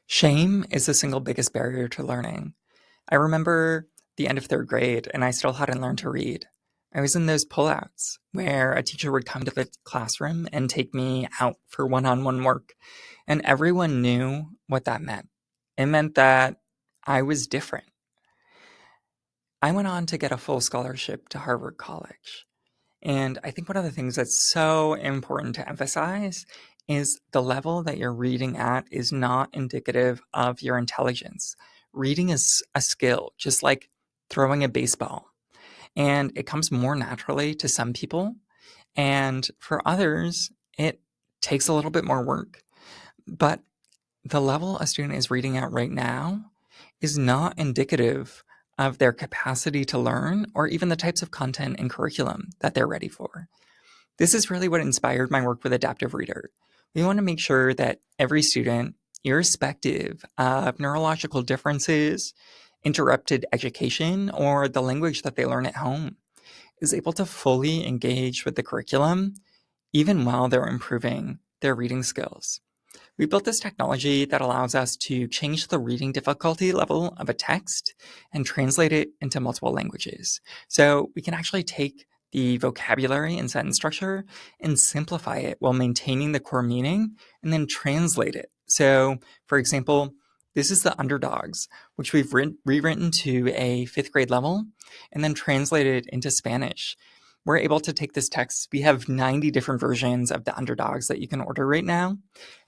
Shame is the single biggest barrier to learning. I remember the end of third grade and I still hadn't learned to read. I was in those pullouts where a teacher would come to the classroom and take me out for one-on-one work, and everyone knew what that meant. It meant that I was different. I went on to get a full scholarship to Harvard College. And I think one of the things that's so important to emphasize is the level that you're reading at is not indicative of your intelligence. Reading is a skill, just like throwing a baseball. And it comes more naturally to some people. And for others, it takes a little bit more work. But the level a student is reading at right now is not indicative of their capacity to learn or even the types of content and curriculum that they're ready for. This is really what inspired my work with Adaptive Reader. We want to make sure that every student, irrespective of neurological differences, interrupted education, or the language that they learn at home, is able to fully engage with the curriculum even while they're improving their reading skills. We built this technology that allows us to change the reading difficulty level of a text and translate it into multiple languages. So we can actually take the vocabulary and sentence structure and simplify it while maintaining the core meaning and then translate it. So, for example, this is the underdogs, which we've rewritten to a fifth grade level and then translated into Spanish. We're able to take this text. We have 90 different versions of the underdogs that you can order right now.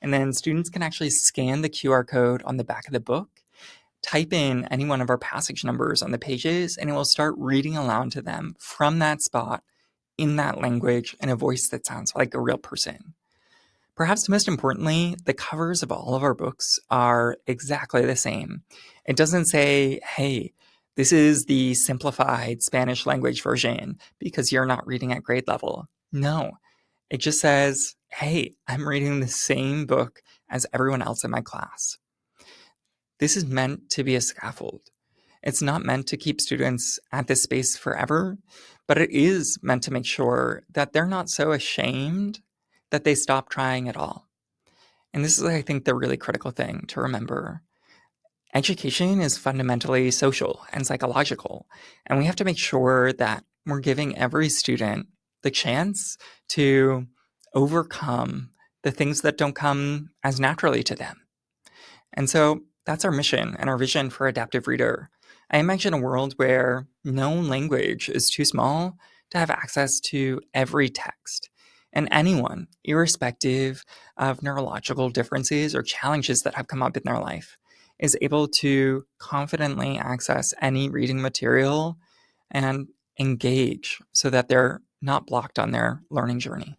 And then students can actually scan the QR code on the back of the book, type in any one of our passage numbers on the pages, and it will start reading aloud to them from that spot in that language in a voice that sounds like a real person. Perhaps most importantly, the covers of all of our books are exactly the same. It doesn't say, hey, this is the simplified Spanish language version because you're not reading at grade level. No, it just says, hey, I'm reading the same book as everyone else in my class. This is meant to be a scaffold. It's not meant to keep students at this space forever, but it is meant to make sure that they're not so ashamed that they stop trying at all. And this is, I think, the really critical thing to remember. Education is fundamentally social and psychological, and we have to make sure that we're giving every student the chance to overcome the things that don't come as naturally to them. And so that's our mission and our vision for Adaptive Reader. I imagine a world where no language is too small to have access to every text. And anyone, irrespective of neurological differences or challenges that have come up in their life, is able to confidently access any reading material and engage so that they're not blocked on their learning journey.